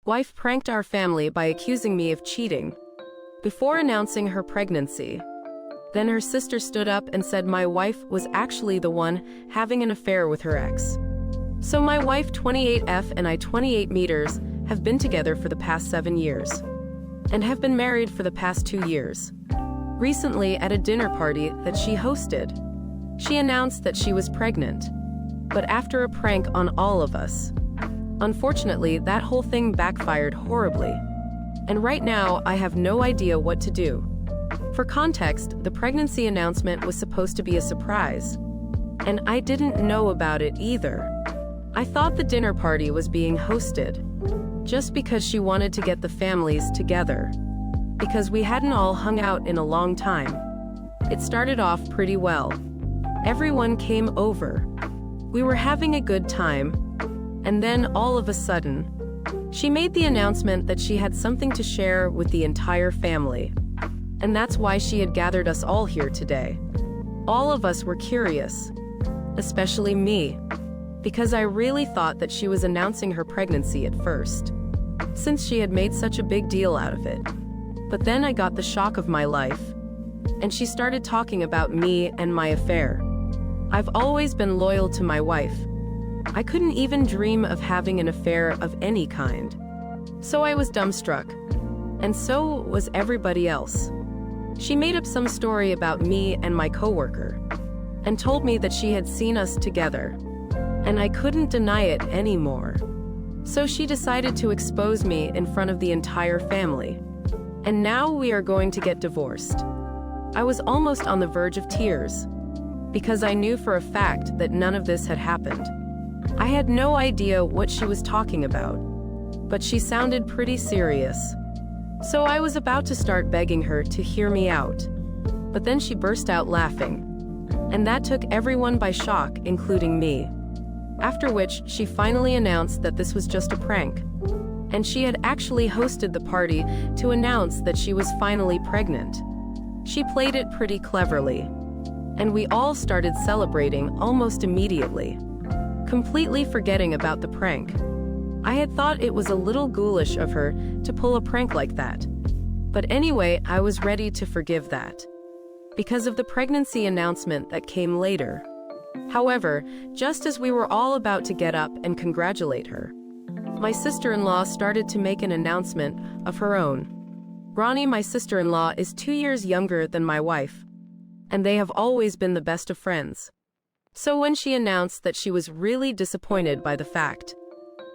wife pranked our family by accusing me of cheating before announcing her pregnancy. Then her sister stood up and said my wife was actually the one having an affair with her ex. So my wife 28F and I 28 meters have been together for the past 7 years and have been married for the past 2 years. Recently, at a dinner party that she hosted, she announced that she was pregnant, but after a prank on all of us. Unfortunately, that whole thing backfired horribly, and right now I have no idea what to do. For context, the pregnancy announcement was supposed to be a surprise, and I didn't know about it either. I thought the dinner party was being hosted just because she wanted to get the families together, because we hadn't all hung out in a long time. It started off pretty well. Everyone came over. We were having a good time, and then all of a sudden, she made the announcement that she had something to share with the entire family. And that's why she had gathered us all here today. All of us were curious, especially me, because I really thought that she was announcing her pregnancy at first, since she had made such a big deal out of it. But then I got the shock of my life, and she started talking about me and my affair. I've always been loyal to my wife. I couldn't even dream of having an affair of any kind. So I was dumbstruck, and so was everybody else. She made up some story about me and my coworker, and told me that she had seen us together, and I couldn't deny it anymore. So she decided to expose me in front of the entire family. And now we are going to get divorced. I was almost on the verge of tears, because I knew for a fact that none of this had happened. I had no idea what she was talking about, but she sounded pretty serious. So I was about to start begging her to hear me out, but then she burst out laughing, and that took everyone by shock, including me. After which, she finally announced that this was just a prank, and she had actually hosted the party to announce that she was finally pregnant. She played it pretty cleverly, and we all started celebrating almost immediately, completely forgetting about the prank. I had thought it was a little ghoulish of her to pull a prank like that. But anyway, I was ready to forgive that, because of the pregnancy announcement that came later. However, just as we were all about to get up and congratulate her, my sister-in-law started to make an announcement of her own. Ronnie, my sister-in-law, is 2 years younger than my wife, and they have always been the best of friends. So when she announced that she was really disappointed by the fact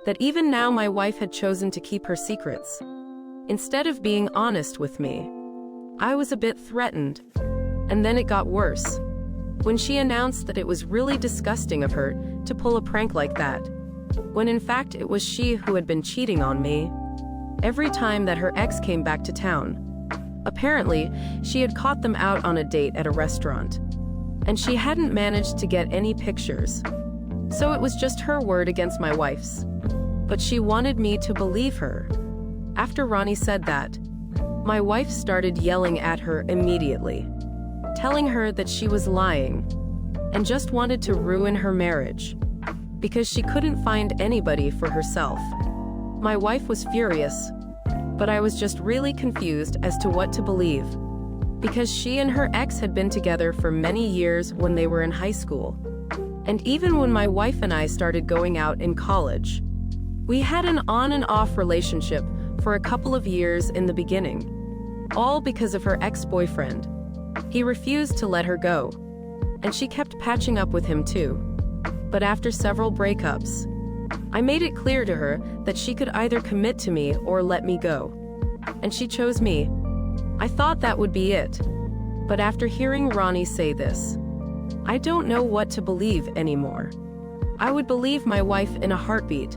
that even now my wife had chosen to keep her secrets, instead of being honest with me, I was a bit threatened. And then it got worse, when she announced that it was really disgusting of her to pull a prank like that, when in fact it was she who had been cheating on me every time that her ex came back to town. Apparently, she had caught them out on a date at a restaurant, and she hadn't managed to get any pictures. So it was just her word against my wife's. But she wanted me to believe her. After Ronnie said that, my wife started yelling at her immediately, telling her that she was lying and just wanted to ruin her marriage because she couldn't find anybody for herself. My wife was furious, but I was just really confused as to what to believe, because she and her ex had been together for many years when they were in high school. And even when my wife and I started going out in college, we had an on and off relationship for a couple of years in the beginning, all because of her ex-boyfriend. He refused to let her go, and she kept patching up with him too. But after several breakups, I made it clear to her that she could either commit to me or let me go, and she chose me. I thought that would be it, but after hearing Ronnie say this, I don't know what to believe anymore. I would believe my wife in a heartbeat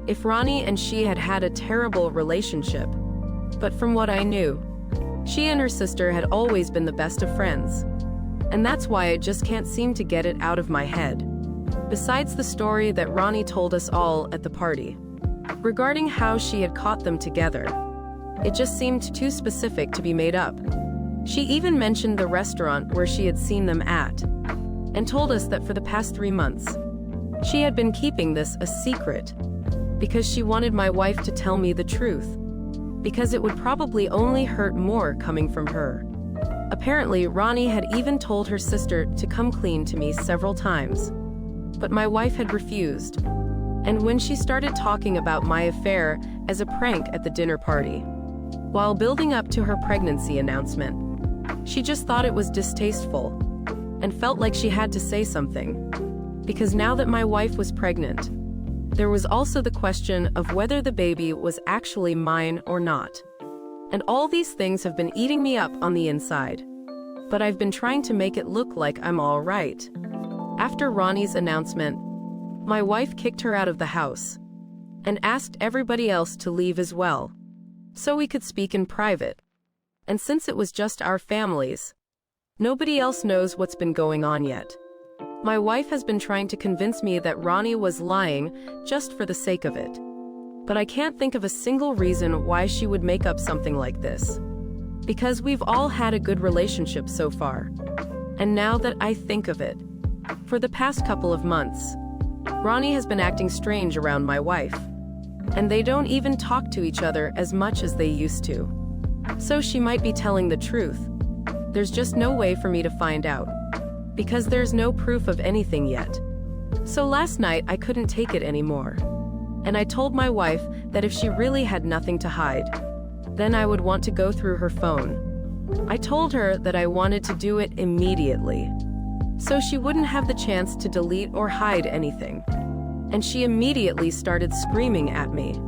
if Ronnie and she had had a terrible relationship, but from what I knew, she and her sister had always been the best of friends, and that's why I just can't seem to get it out of my head. Besides the story that Ronnie told us all at the party, regarding how she had caught them together, it just seemed too specific to be made up. She even mentioned the restaurant where she had seen them at, and told us that for the past 3 months, she had been keeping this a secret. because she wanted my wife to tell me the truth, because it would probably only hurt more coming from her. Apparently, Ronnie had even told her sister to come clean to me several times, but my wife had refused. And when she started talking about my affair as a prank at the dinner party, while building up to her pregnancy announcement, she just thought it was distasteful and felt like she had to say something. Because now that my wife was pregnant, there was also the question of whether the baby was actually mine or not. And all these things have been eating me up on the inside. But I've been trying to make it look like I'm all right. After Ronnie's announcement, my wife kicked her out of the house and asked everybody else to leave as well, so we could speak in private. And since it was just our families, nobody else knows what's been going on yet. My wife has been trying to convince me that Ronnie was lying just for the sake of it. But I can't think of a single reason why she would make up something like this. Because we've all had a good relationship so far. And now that I think of it, for the past couple of months, Ronnie has been acting strange around my wife. And they don't even talk to each other as much as they used to. So she might be telling the truth. There's just no way for me to find out, because there's no proof of anything yet. So last night I couldn't take it anymore. And I told my wife that if she really had nothing to hide, then I would want to go through her phone. I told her that I wanted to do it immediately, so she wouldn't have the chance to delete or hide anything. And she immediately started screaming at me,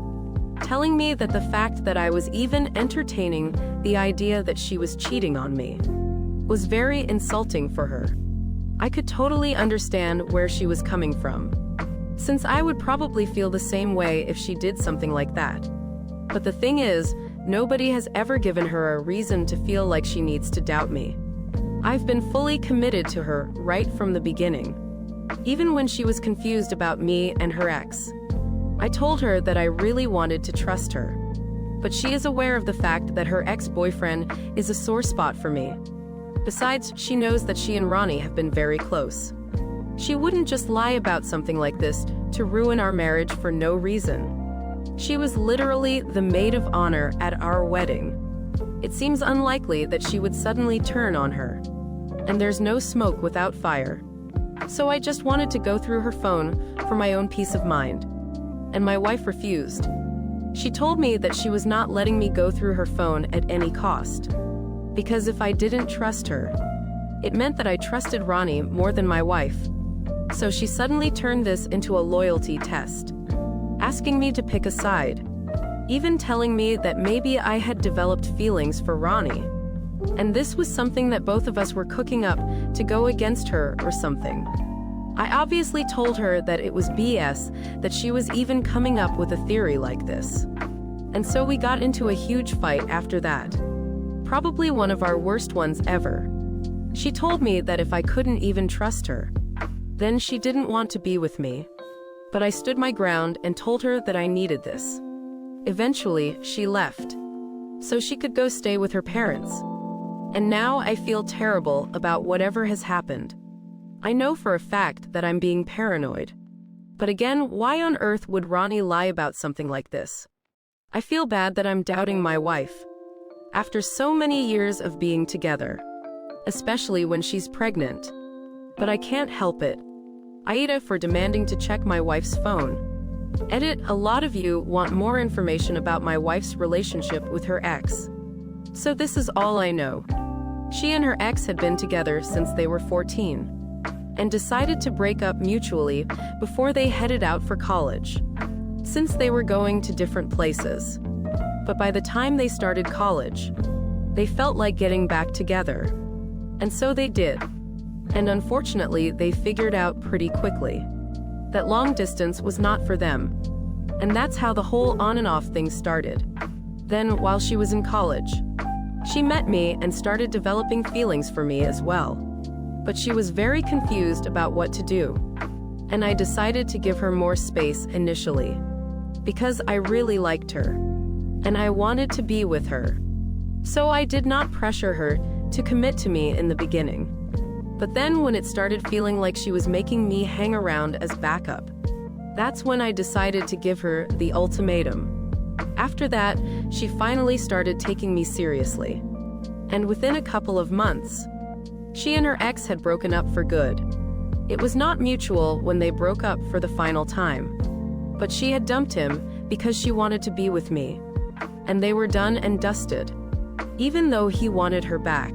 telling me that the fact that I was even entertaining the idea that she was cheating on me was very insulting for her. I could totally understand where she was coming from, since I would probably feel the same way if she did something like that. But the thing is, nobody has ever given her a reason to feel like she needs to doubt me. I've been fully committed to her right from the beginning, even when she was confused about me and her ex. I told her that I really wanted to trust her, but she is aware of the fact that her ex-boyfriend is a sore spot for me. Besides, she knows that she and Ronnie have been very close. She wouldn't just lie about something like this to ruin our marriage for no reason. She was literally the maid of honor at our wedding. It seems unlikely that she would suddenly turn on her. And there's no smoke without fire. So I just wanted to go through her phone for my own peace of mind. And my wife refused. She told me that she was not letting me go through her phone at any cost, because if I didn't trust her, it meant that I trusted Ronnie more than my wife. So she suddenly turned this into a loyalty test, asking me to pick a side, even telling me that maybe I had developed feelings for Ronnie. And this was something that both of us were cooking up to go against her or something. I obviously told her that it was BS that she was even coming up with a theory like this. And so we got into a huge fight after that. Probably one of our worst ones ever. She told me that if I couldn't even trust her, then she didn't want to be with me. But I stood my ground and told her that I needed this. Eventually, she left, so she could go stay with her parents. And now I feel terrible about whatever has happened. I know for a fact that I'm being paranoid. But again, why on earth would Ronnie lie about something like this? I feel bad that I'm doubting my wife. After so many years of being together, especially when she's pregnant. But I can't help it. Aida for demanding to check my wife's phone. Edit, a lot of you want more information about my wife's relationship with her ex. So this is all I know. She and her ex had been together since they were 14. And decided to break up mutually before they headed out for college, since they were going to different places. But by the time they started college, they felt like getting back together. And so they did. And unfortunately, they figured out pretty quickly that long distance was not for them. And that's how the whole on and off thing started. Then, while she was in college, she met me and started developing feelings for me as well. But she was very confused about what to do. And I decided to give her more space initially, because I really liked her, and I wanted to be with her. So I did not pressure her to commit to me in the beginning. But then when it started feeling like she was making me hang around as backup, That's when I decided to give her the ultimatum. After that, she finally started taking me seriously. And within a couple of months, she and her ex had broken up for good. It was not mutual when they broke up for the final time. But she had dumped him because she wanted to be with me. And they were done and dusted. Even though he wanted her back.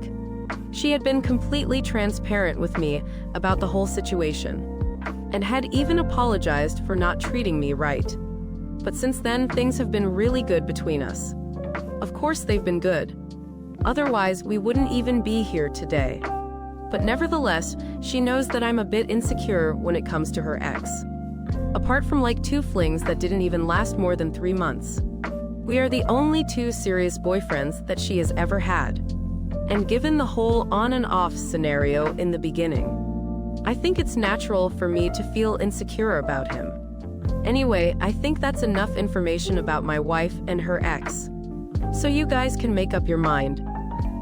She had been completely transparent with me about the whole situation. And had even apologized for not treating me right. But since then, things have been really good between us. Of course they've been good. Otherwise, we wouldn't even be here today. But nevertheless, she knows that I'm a bit insecure when it comes to her ex. Apart from like 2 flings that didn't even last more than 3 months. We are the only 2 serious boyfriends that she has ever had. And given the whole on and off scenario in the beginning, I think it's natural for me to feel insecure about him. Anyway, I think that's enough information about my wife and her ex. So you guys can make up your mind.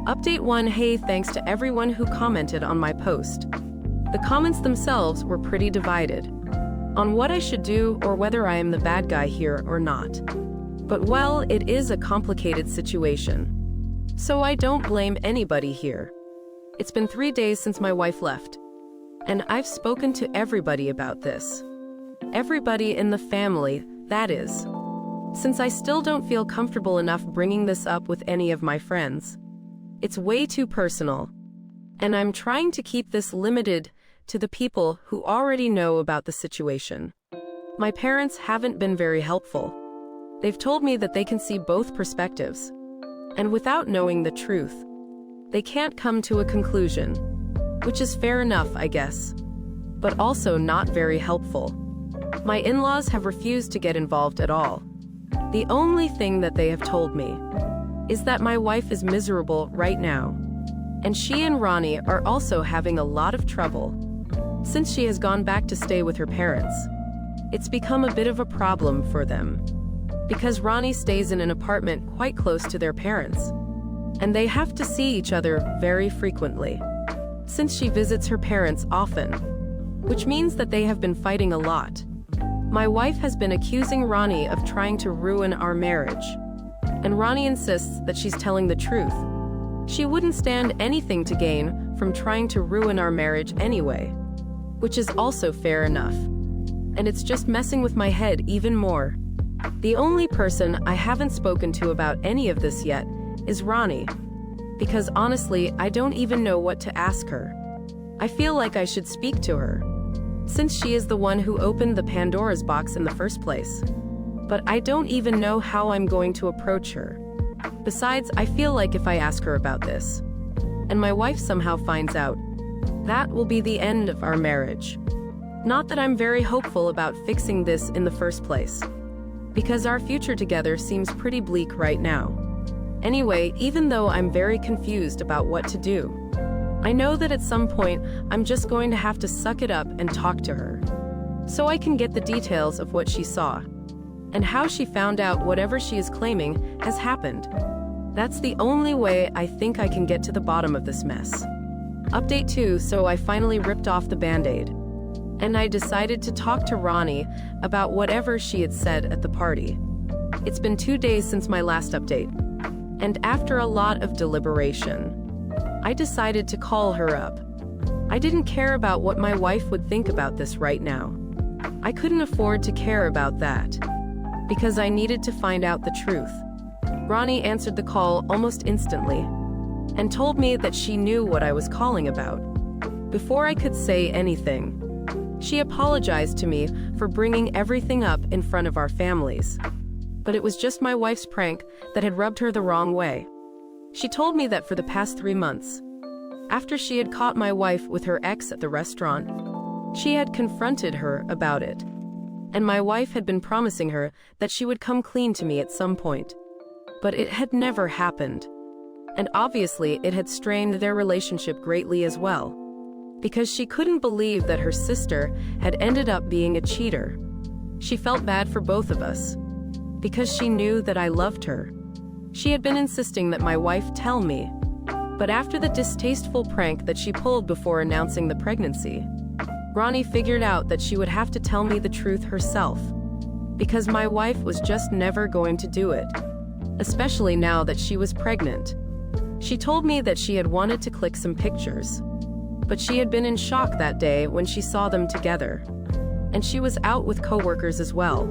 Update 1. Hey, thanks to everyone who commented on my post. The comments themselves were pretty divided on what I should do or whether I am the bad guy here or not. But well, it is a complicated situation. So I don't blame anybody here. It's been 3 days since my wife left. And I've spoken to everybody about this. Everybody in the family, that is. Since I still don't feel comfortable enough bringing this up with any of my friends. It's way too personal. And I'm trying to keep this limited to the people who already know about the situation. My parents haven't been very helpful. They've told me that they can see both perspectives. And without knowing the truth, they can't come to a conclusion. Which is fair enough, I guess. But also not very helpful. My in-laws have refused to get involved at all. The only thing that they have told me is that my wife is miserable right now. And she and Ronnie are also having a lot of trouble. Since she has gone back to stay with her parents, it's become a bit of a problem for them. Because Ronnie stays in an apartment quite close to their parents. And they have to see each other very frequently. Since she visits her parents often, which means that they have been fighting a lot. My wife has been accusing Ronnie of trying to ruin our marriage. And Ronnie insists that she's telling the truth. She wouldn't stand anything to gain from trying to ruin our marriage anyway. Which is also fair enough. And it's just messing with my head even more. The only person I haven't spoken to about any of this yet is Ronnie. Because honestly, I don't even know what to ask her. I feel like I should speak to her, since she is the one who opened the Pandora's box in the first place. But I don't even know how I'm going to approach her. Besides, I feel like if I ask her about this, and my wife somehow finds out, that will be the end of our marriage. Not that I'm very hopeful about fixing this in the first place, because our future together seems pretty bleak right now. Anyway, even though I'm very confused about what to do, I know that at some point I'm just going to have to suck it up and talk to her. So I can get the details of what she saw, and how she found out whatever she is claiming has happened. That's the only way I think I can get to the bottom of this mess. Update 2. So I finally ripped off the band-aid. And I decided to talk to Ronnie about whatever she had said at the party. It's been 2 days since my last update. And after a lot of deliberation, I decided to call her up. I didn't care about what my wife would think about this right now. I couldn't afford to care about that, because I needed to find out the truth. Ronnie answered the call almost instantly, and told me that she knew what I was calling about. Before I could say anything, she apologized to me for bringing everything up in front of our families. But it was just my wife's prank that had rubbed her the wrong way. She told me that for the past 3 months, after she had caught my wife with her ex at the restaurant, she had confronted her about it. And my wife had been promising her that she would come clean to me at some point. But it had never happened. And obviously it had strained their relationship greatly as well. Because she couldn't believe that her sister had ended up being a cheater. She felt bad for both of us. Because she knew that I loved her. She had been insisting that my wife tell me. But after the distasteful prank that she pulled before announcing the pregnancy, Ronnie figured out that she would have to tell me the truth herself, because my wife was just never going to do it, especially now that she was pregnant. She told me that she had wanted to click some pictures, but she had been in shock that day when she saw them together, and she was out with coworkers as well.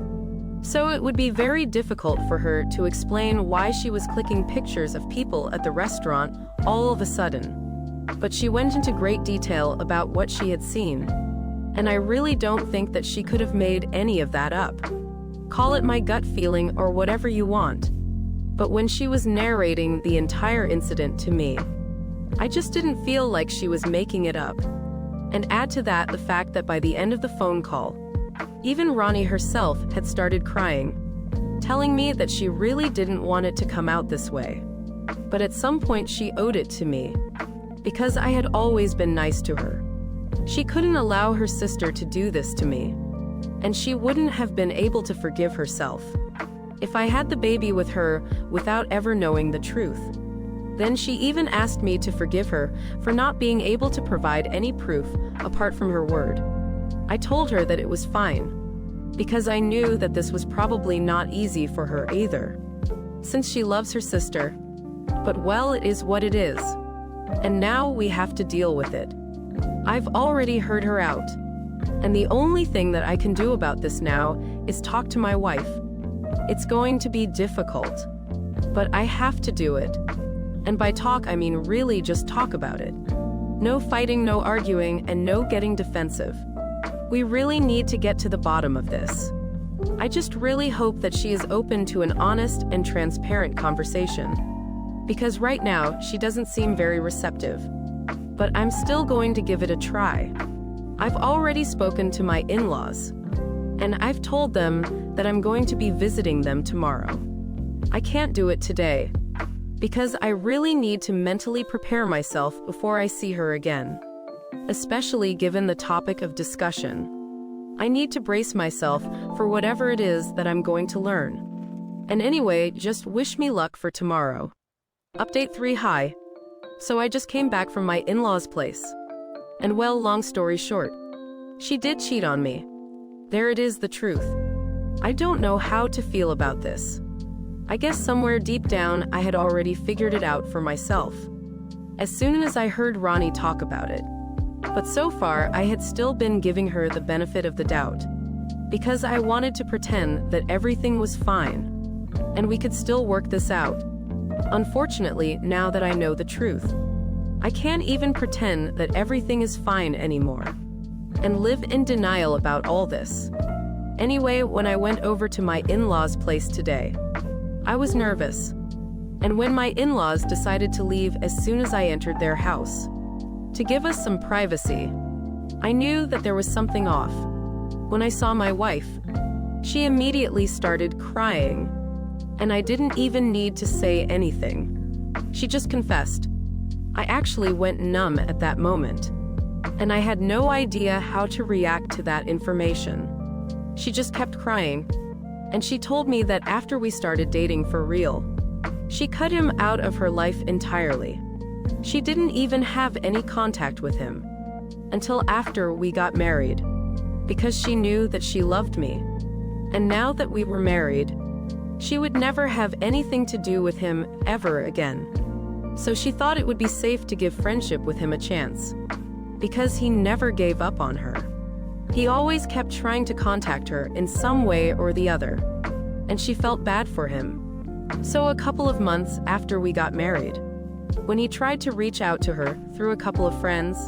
So it would be very difficult for her to explain why she was clicking pictures of people at the restaurant all of a sudden. But she went into great detail about what she had seen, and I really don't think that she could have made any of that up. Call it my gut feeling or whatever you want. But when she was narrating the entire incident to me, I just didn't feel like she was making it up. And add to that the fact that by the end of the phone call, even Ronnie herself had started crying, telling me that she really didn't want it to come out this way. But at some point she owed it to me, because I had always been nice to her. She couldn't allow her sister to do this to me, and she wouldn't have been able to forgive herself if I had the baby with her without ever knowing the truth. Then she even asked me to forgive her for not being able to provide any proof apart from her word. I told her that it was fine, because I knew that this was probably not easy for her either, since she loves her sister. But well, it is what it is, and now we have to deal with it. I've already heard her out, and the only thing that I can do about this now is talk to my wife. It's going to be difficult, but I have to do it. And by talk, I mean really just talk about it. No fighting, no arguing, and no getting defensive. We really need to get to the bottom of this. I just really hope that she is open to an honest and transparent conversation, because right now she doesn't seem very receptive. But I'm still going to give it a try. I've already spoken to my in-laws, and I've told them that I'm going to be visiting them tomorrow. I can't do it today, because I really need to mentally prepare myself before I see her again, especially given the topic of discussion. I need to brace myself for whatever it is that I'm going to learn. And anyway, just wish me luck for tomorrow. Update 3. Hi. So I just came back from my in-laws' place. And well, long story short, she did cheat on me. There it is, the truth. I don't know how to feel about this. I guess somewhere deep down I had already figured it out for myself, as soon as I heard Ronnie talk about it. But so far I had still been giving her the benefit of the doubt, because I wanted to pretend that everything was fine, and we could still work this out. Unfortunately, now that I know the truth, I can't even pretend that everything is fine anymore, and live in denial about all this. Anyway, when I went over to my in-laws' place today, I was nervous. And when my in-laws decided to leave as soon as I entered their house, to give us some privacy, I knew that there was something off. When I saw my wife, she immediately started crying, and I didn't even need to say anything. She just confessed. I actually went numb at that moment, and I had no idea how to react to that information. She just kept crying, and she told me that after we started dating for real, she cut him out of her life entirely. She didn't even have any contact with him until after we got married, because she knew that she loved me. And now that we were married, she would never have anything to do with him ever again. So she thought it would be safe to give friendship with him a chance, because he never gave up on her. He always kept trying to contact her in some way or the other, and she felt bad for him. So a couple of months after we got married, when he tried to reach out to her through a couple of friends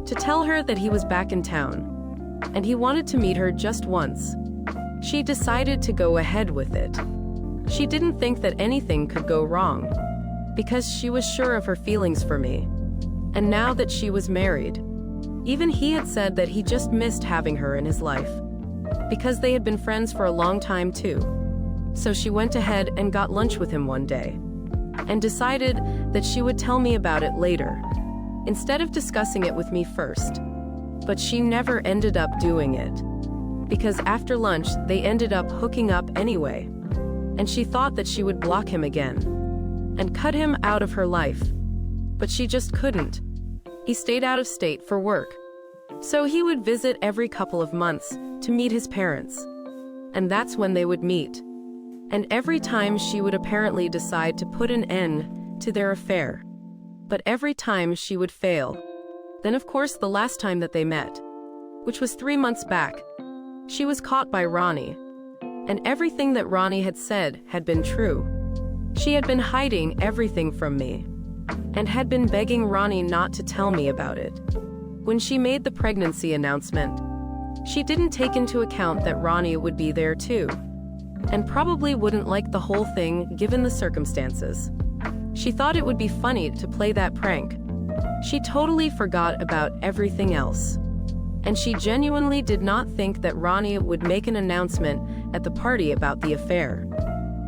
to tell her that he was back in town, and he wanted to meet her just once, she decided to go ahead with it. She didn't think that anything could go wrong, because she was sure of her feelings for me. And now that she was married, even he had said that he just missed having her in his life, because they had been friends for a long time too. So she went ahead and got lunch with him one day, and decided that she would tell me about it later, instead of discussing it with me first. But she never ended up doing it, because after lunch they ended up hooking up anyway, and she thought that she would block him again and cut him out of her life. But she just couldn't. He stayed out of state for work, So he would visit every couple of months to meet his parents. And that's when they would meet. And every time she would apparently decide to put an end to their affair. But every time she would fail. Then of course the last time that they met, which was 3 months back, she was caught by Ronnie. And everything that Ronnie had said had been true. She had been hiding everything from me. And had been begging Ronnie not to tell me about it. When she made the pregnancy announcement, she didn't take into account that Ronnie would be there too. And probably wouldn't like the whole thing given the circumstances. She thought it would be funny to play that prank. She totally forgot about everything else. And she genuinely did not think that Ronnie would make an announcement at the party about the affair.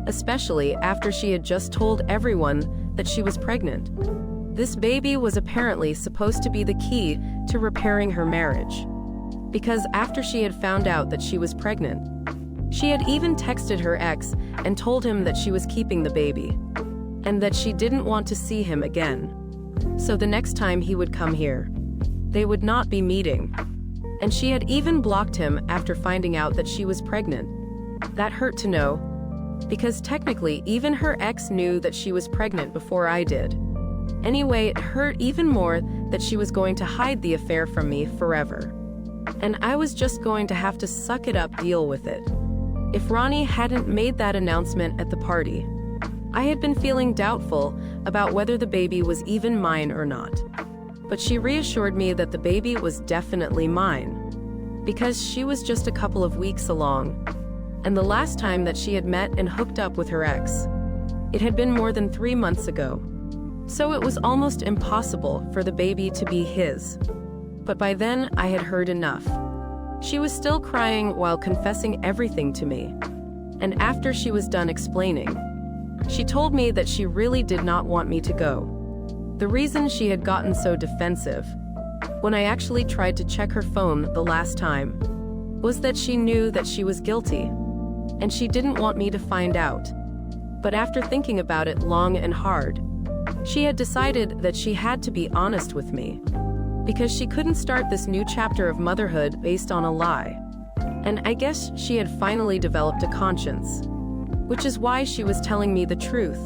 Especially after she had just told everyone that she was pregnant. This baby was apparently supposed to be the key to repairing her marriage. Because after she had found out that she was pregnant, she had even texted her ex and told him that she was keeping the baby. And that she didn't want to see him again. So the next time he would come here, they would not be meeting. And she had even blocked him after finding out that she was pregnant. That hurt to know. Because technically even her ex knew that she was pregnant before I did. Anyway, it hurt even more that she was going to hide the affair from me forever. And I was just going to have to suck it up, deal with it. If Ronnie hadn't made that announcement at the party, I had been feeling doubtful about whether the baby was even mine or not. But she reassured me that the baby was definitely mine. Because she was just a couple of weeks along. And the last time that she had met and hooked up with her ex, it had been more than 3 months ago. So it was almost impossible for the baby to be his. But by then, I had heard enough. She was still crying while confessing everything to me. And after she was done explaining, she told me that she really did not want me to go. The reason she had gotten so defensive, when I actually tried to check her phone the last time, was that she knew that she was guilty. And she didn't want me to find out. But after thinking about it long and hard, she had decided that she had to be honest with me. Because she couldn't start this new chapter of motherhood based on a lie. And I guess she had finally developed a conscience. Which is why she was telling me the truth.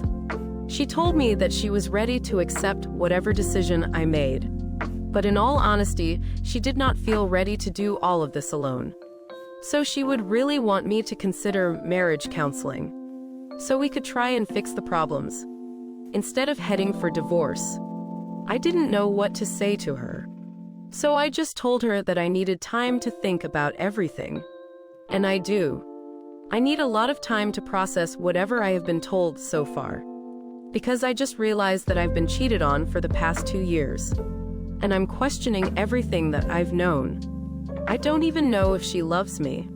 She told me that she was ready to accept whatever decision I made. But in all honesty, she did not feel ready to do all of this alone. So she would really want me to consider marriage counseling. So we could try and fix the problems. Instead of heading for divorce. I didn't know what to say to her. So I just told her that I needed time to think about everything. And I do. I need a lot of time to process whatever I have been told so far. Because I just realized that I've been cheated on for the past 2 years. And I'm questioning everything that I've known. I don't even know if she loves me.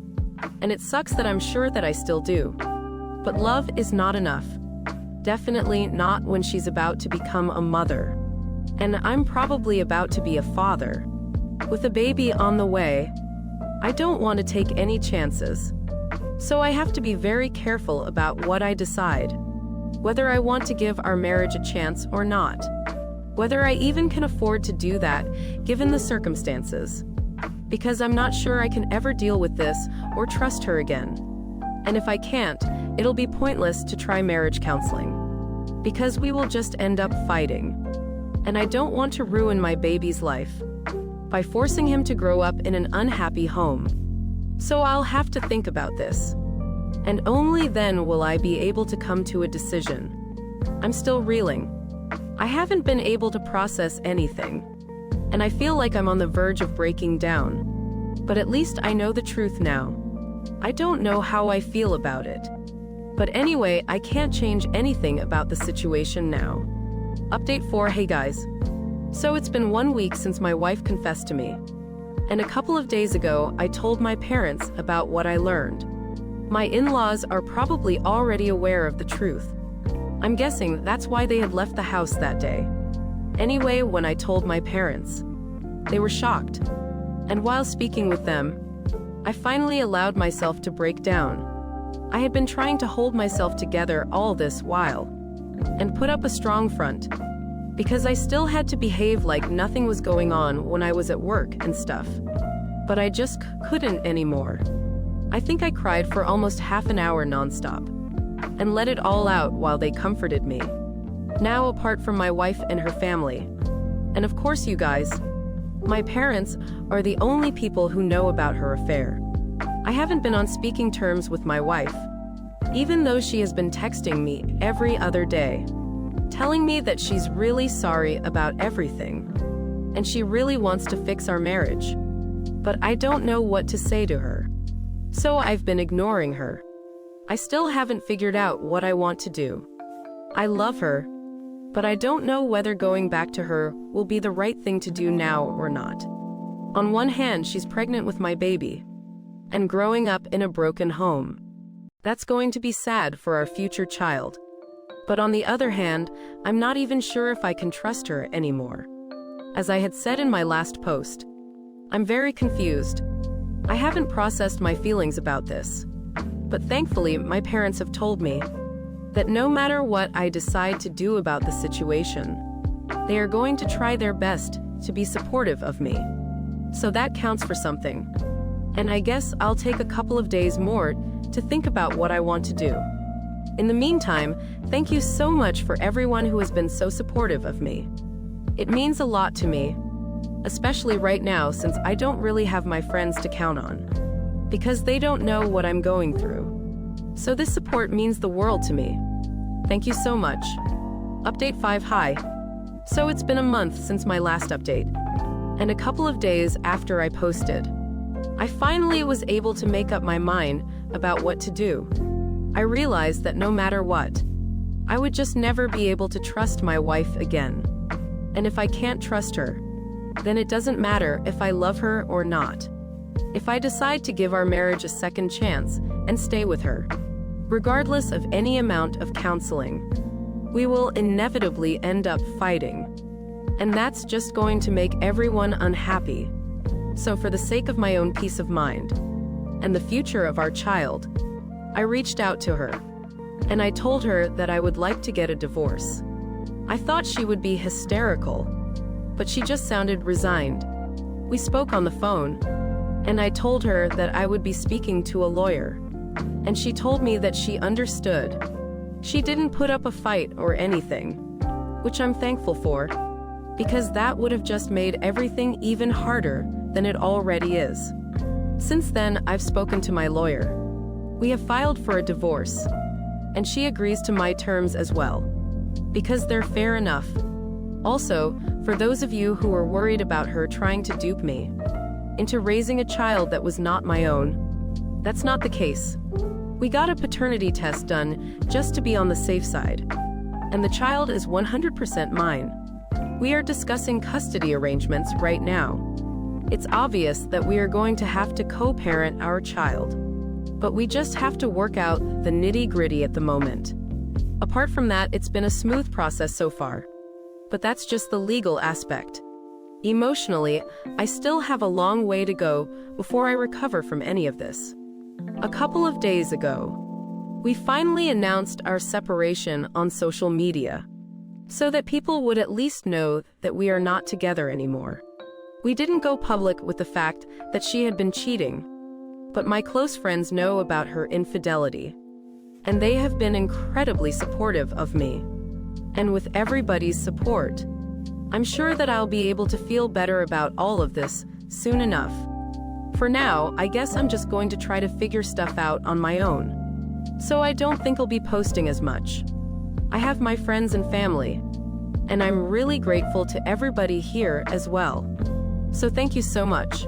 And it sucks that I'm sure that I still do. But love is not enough. Definitely not when she's about to become a mother. And I'm probably about to be a father. With a baby on the way, I don't want to take any chances. So I have to be very careful about what I decide. Whether I want to give our marriage a chance or not. Whether I even can afford to do that, given the circumstances. Because I'm not sure I can ever deal with this or trust her again. And if I can't, it'll be pointless to try marriage counseling. Because we will just end up fighting. And I don't want to ruin my baby's life by forcing him to grow up in an unhappy home. So I'll have to think about this. And only then will I be able to come to a decision. I'm still reeling. I haven't been able to process anything. And I feel like I'm on the verge of breaking down. But at least I know the truth now. I don't know how I feel about it. But anyway, I can't change anything about the situation now. Update 4. Hey guys. So it's been 1 week since my wife confessed to me. And a couple of days ago, I told my parents about what I learned. My in-laws are probably already aware of the truth. I'm guessing that's why they had left the house that day. Anyway, when I told my parents, they were shocked. And while speaking with them, I finally allowed myself to break down. I had been trying to hold myself together all this while and put up a strong front. because I still had to behave like nothing was going on when I was at work and stuff. But I just couldn't anymore. I think I cried for almost half an hour nonstop and let it all out while they comforted me. Now, apart from my wife and her family, and of course you guys, my parents are the only people who know about her affair. I haven't been on speaking terms with my wife, even though she has been texting me every other day, telling me that she's really sorry about everything, and she really wants to fix our marriage. But I don't know what to say to her. So I've been ignoring her. I still haven't figured out what I want to do. I love her, but I don't know whether going back to her will be the right thing to do now or not. On one hand, she's pregnant with my baby and growing up in a broken home. That's going to be sad for our future child. But on the other hand, I'm not even sure if I can trust her anymore. As I had said in my last post, I'm very confused. I haven't processed my feelings about this. But thankfully, my parents have told me that no matter what I decide to do about the situation, they are going to try their best to be supportive of me. So that counts for something. And I guess I'll take a couple of days more to think about what I want to do. In the meantime, thank you so much for everyone who has been so supportive of me. It means a lot to me, especially right now since I don't really have my friends to count on, because they don't know what I'm going through. So this support means the world to me. Thank you so much. Update 5. Hi. So it's been a month since my last update, and a couple of days after I posted, I finally was able to make up my mind about what to do. I realized that no matter what, I would just never be able to trust my wife again. And if I can't trust her, then it doesn't matter if I love her or not. If I decide to give our marriage a second chance and stay with her, regardless of any amount of counseling, we will inevitably end up fighting. And that's just going to make everyone unhappy. So for the sake of my own peace of mind and the future of our child, I reached out to her and I told her that I would like to get a divorce. I thought she would be hysterical, but she just sounded resigned. We spoke on the phone, and I told her that I would be speaking to a lawyer, and she told me that she understood. She didn't put up a fight or anything, which I'm thankful for, because that would have just made everything even harder than it already is. Since then, I've spoken to my lawyer. We have filed for a divorce, and she agrees to my terms as well, because they're fair enough. Also, for those of you who are worried about her trying to dupe me into raising a child that was not my own, that's not the case. We got a paternity test done just to be on the safe side, and the child is 100% mine. We are discussing custody arrangements right now. It's obvious that we are going to have to co-parent our child, but we just have to work out the nitty-gritty at the moment. Apart from that, it's been a smooth process so far. But that's just the legal aspect. Emotionally, I still have a long way to go before I recover from any of this. A couple of days ago, we finally announced our separation on social media, so that people would at least know that we are not together anymore. We didn't go public with the fact that she had been cheating, but my close friends know about her infidelity, and they have been incredibly supportive of me. And with everybody's support, I'm sure that I'll be able to feel better about all of this soon enough. For now, I guess I'm just going to try to figure stuff out on my own. So I don't think I'll be posting as much. I have my friends and family, and I'm really grateful to everybody here as well. So thank you so much.